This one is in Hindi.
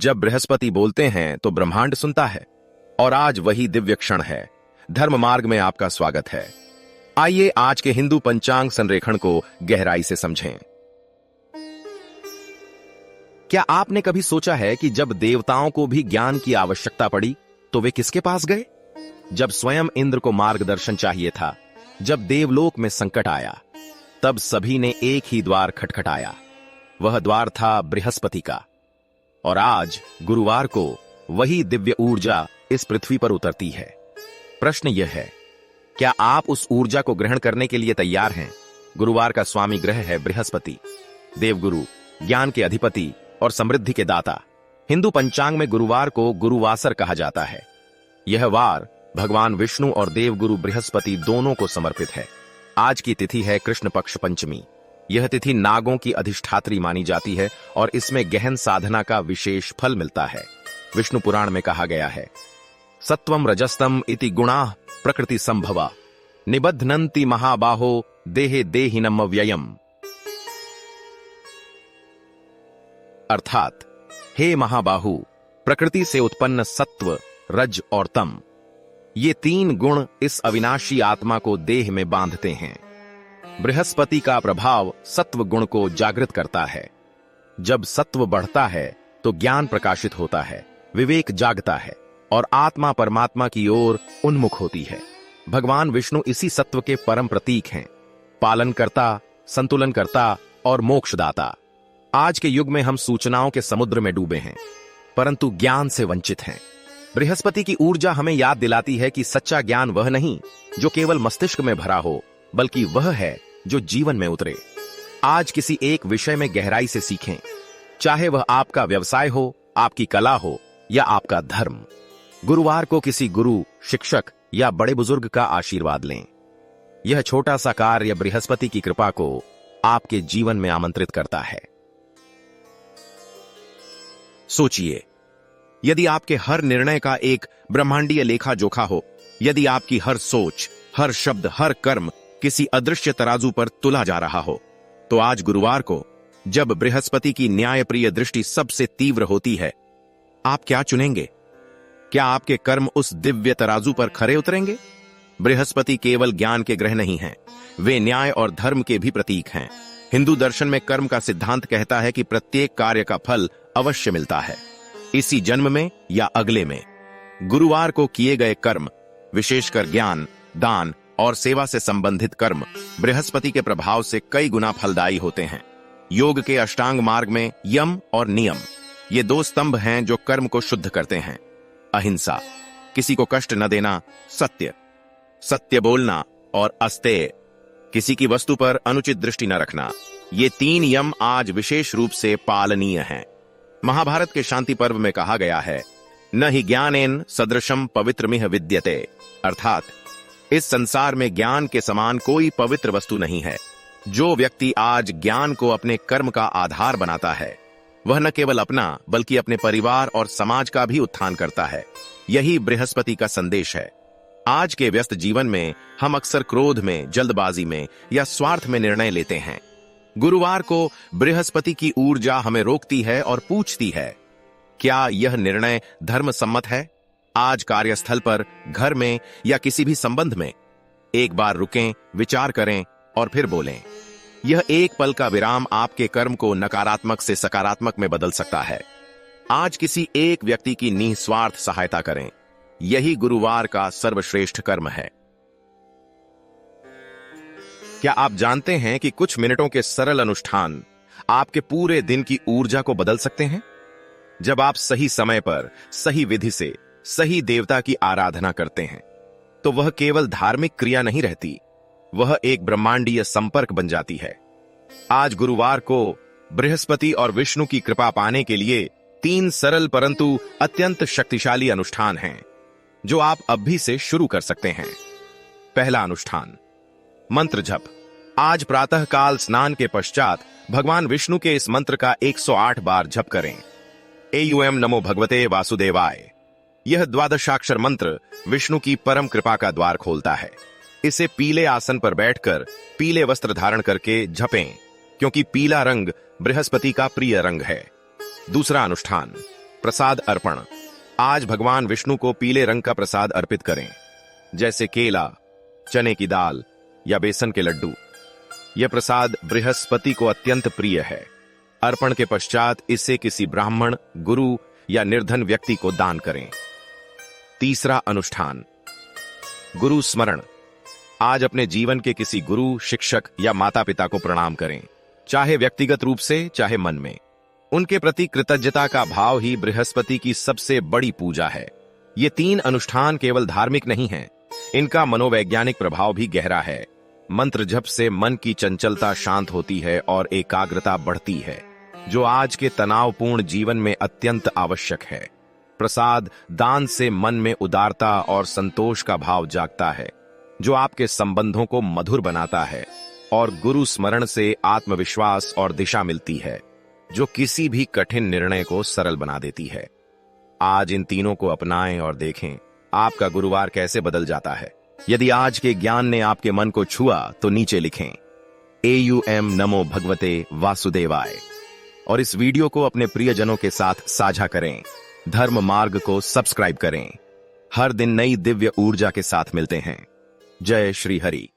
जब बृहस्पति बोलते हैं तो ब्रह्मांड सुनता है। और आज वही दिव्य क्षण है। धर्म मार्ग में आपका स्वागत है। आइए आज के हिंदू पंचांग संरेखण को गहराई से समझें। क्या आपने कभी सोचा है कि जब देवताओं को भी ज्ञान की आवश्यकता पड़ी तो वे किसके पास गए? जब स्वयं इंद्र को मार्गदर्शन चाहिए था, जब देवलोक में संकट आया, तब सभी ने एक ही द्वार खटखटाया। वह द्वार था बृहस्पति का। और आज गुरुवार को वही दिव्य ऊर्जा इस पृथ्वी पर उतरती है। प्रश्न यह है, क्या आप उस ऊर्जा को ग्रहण करने के लिए तैयार हैं? गुरुवार का स्वामी ग्रह है बृहस्पति, देवगुरु, ज्ञान के अधिपति और समृद्धि के दाता। हिंदू पंचांग में गुरुवार को गुरुवासर कहा जाता है। यह वार भगवान विष्णु और देवगुरु बृहस्पति दोनों को समर्पित है। आज की तिथि है कृष्ण पक्ष पंचमी। यह तिथि नागों की अधिष्ठात्री मानी जाती है और इसमें गहन साधना का विशेष फल मिलता है। विष्णु पुराण में कहा गया है, सत्वम रजस्तम इति गुणाः प्रकृति संभवा निबध्नन्ति महाबाहो देहे देहिनम व्ययम। अर्थात, हे महाबाहु, प्रकृति से उत्पन्न सत्व, रज और तम, ये तीन गुण इस अविनाशी आत्मा को देह में बांधते हैं। बृहस्पति का प्रभाव सत्व गुण को जागृत करता है। जब सत्व बढ़ता है तो ज्ञान प्रकाशित होता है, विवेक जागता है और आत्मा परमात्मा की ओर उन्मुख होती है। भगवान विष्णु इसी सत्व के परम प्रतीक हैं, पालनकर्ता, संतुलनकर्ता और मोक्षदाता। आज के युग में हम सूचनाओं के समुद्र में डूबे हैं, परंतु ज्ञान से वंचित हैं। बृहस्पति की ऊर्जा हमें याद दिलाती है कि सच्चा ज्ञान वह नहीं जो केवल मस्तिष्क में भरा हो, बल्कि वह है जो जीवन में उतरे। आज किसी एक विषय में गहराई से सीखें, चाहे वह आपका व्यवसाय हो, आपकी कला हो या आपका धर्म। गुरुवार को किसी गुरु, शिक्षक या बड़े बुजुर्ग का आशीर्वाद लें। यह छोटा सा कार्य बृहस्पति की कृपा को आपके जीवन में आमंत्रित करता है। सोचिए, यदि आपके हर निर्णय का एक ब्रह्मांडीय लेखा जोखा हो, यदि आपकी हर सोच, हर शब्द, हर कर्म किसी अदृश्य तराजू पर तुला जा रहा हो, तो आज गुरुवार को, जब बृहस्पति की न्यायप्रिय दृष्टि सबसे तीव्र होती है, आप क्या चुनेंगे? क्या आपके कर्म उस दिव्य तराजू पर खरे उतरेंगे? बृहस्पति केवल ज्ञान के ग्रह नहीं हैं, वे न्याय और धर्म के भी प्रतीक हैं। हिंदू दर्शन में कर्म का सिद्धांत कहता है कि प्रत्येक कार्य का फल अवश्य मिलता है, इसी जन्म में या अगले में। गुरुवार को किए गए कर्म, विशेषकर ज्ञान, दान और सेवा से संबंधित कर्म, बृहस्पति के प्रभाव से कई गुना फलदायी होते हैं। योग के अष्टांग मार्ग में यम और नियम, ये दो स्तंभ हैं जो कर्म को शुद्ध करते हैं। अहिंसा, किसी को कष्ट न देना, सत्य, सत्य बोलना और अस्तेय, किसी की वस्तु पर अनुचित दृष्टि न रखना, ये तीन यम आज विशेष रूप से पालनीय हैं। महाभारत के शांति पर्व में कहा गया है, न हि ज्ञानेन सदृशम पवित्रमिह विद्यते, अर्थात इस संसार में ज्ञान के समान कोई पवित्र वस्तु नहीं है। जो व्यक्ति आज ज्ञान को अपने कर्म का आधार बनाता है, वह न केवल अपना बल्कि अपने परिवार और समाज का भी उत्थान करता है। यही बृहस्पति का संदेश है। आज के व्यस्त जीवन में हम अक्सर क्रोध में, जल्दबाजी में या स्वार्थ में निर्णय लेते हैं। गुरुवार को बृहस्पति की ऊर्जा हमें रोकती है और पूछती है, क्या यह निर्णय धर्म सम्मत है? आज कार्यस्थल पर, घर में या किसी भी संबंध में एक बार रुकें, विचार करें और फिर बोलें। यह एक पल का विराम आपके कर्म को नकारात्मक से सकारात्मक में बदल सकता है। आज किसी एक व्यक्ति की निस्वार्थ सहायता करें, यही गुरुवार का सर्वश्रेष्ठ कर्म है। क्या आप जानते हैं कि कुछ मिनटों के सरल अनुष्ठान आपके पूरे दिन की ऊर्जा को बदल सकते हैं? जब आप सही समय पर, सही विधि से, सही देवता की आराधना करते हैं, तो वह केवल धार्मिक क्रिया नहीं रहती, वह एक ब्रह्मांडीय संपर्क बन जाती है। आज गुरुवार को बृहस्पति और विष्णु की कृपा पाने के लिए 3 सरल परंतु अत्यंत शक्तिशाली अनुष्ठान हैं, जो आप अभी से शुरू कर सकते हैं। पहला अनुष्ठान, मंत्र जप। आज प्रातः काल स्नान के पश्चात भगवान विष्णु के इस मंत्र का 108 बार जप करें। एयूएम नमो भगवते वासुदेवाय। यह द्वादशाक्षर मंत्र विष्णु की परम कृपा का द्वार खोलता है। इसे पीले आसन पर बैठकर पीले वस्त्र धारण करके जपें, क्योंकि पीला रंग बृहस्पति का प्रिय रंग है। दूसरा अनुष्ठान, प्रसाद अर्पण। आज भगवान विष्णु को पीले रंग का प्रसाद अर्पित करें, जैसे केला, चने की दाल या बेसन के लड्डू। यह प्रसाद बृहस्पति को अत्यंत प्रिय है। अर्पण के पश्चात इसे किसी ब्राह्मण, गुरु या निर्धन व्यक्ति को दान करें। तीसरा अनुष्ठान, गुरु स्मरण। आज अपने जीवन के किसी गुरु, शिक्षक या माता पिता को प्रणाम करें, चाहे व्यक्तिगत रूप से चाहे मन में। उनके प्रति कृतज्ञता का भाव ही बृहस्पति की सबसे बड़ी पूजा है। ये 3 अनुष्ठान केवल धार्मिक नहीं हैं, इनका मनोवैज्ञानिक प्रभाव भी गहरा है। मंत्र जप से मन की चंचलता शांत होती है और एकाग्रता बढ़ती है, जो आज के तनावपूर्ण जीवन में अत्यंत आवश्यक है। प्रसाद दान से मन में उदारता और संतोष का भाव जागता है, जो आपके संबंधों को मधुर बनाता है। और गुरु स्मरण से आत्मविश्वास और दिशा मिलती है, जो किसी भी कठिन निर्णय को सरल बना देती है। आज इन तीनों को अपनाएं और देखें आपका गुरुवार कैसे बदल जाता है। यदि आज के ज्ञान ने आपके मन को छुआ तो नीचे लिखें AUM नमो भगवते वासुदेवाय और इस वीडियो को अपने प्रियजनों के साथ साझा करें। धर्म मार्ग को सब्सक्राइब करें। हर दिन नई दिव्य ऊर्जा के साथ मिलते हैं। जय श्री हरि।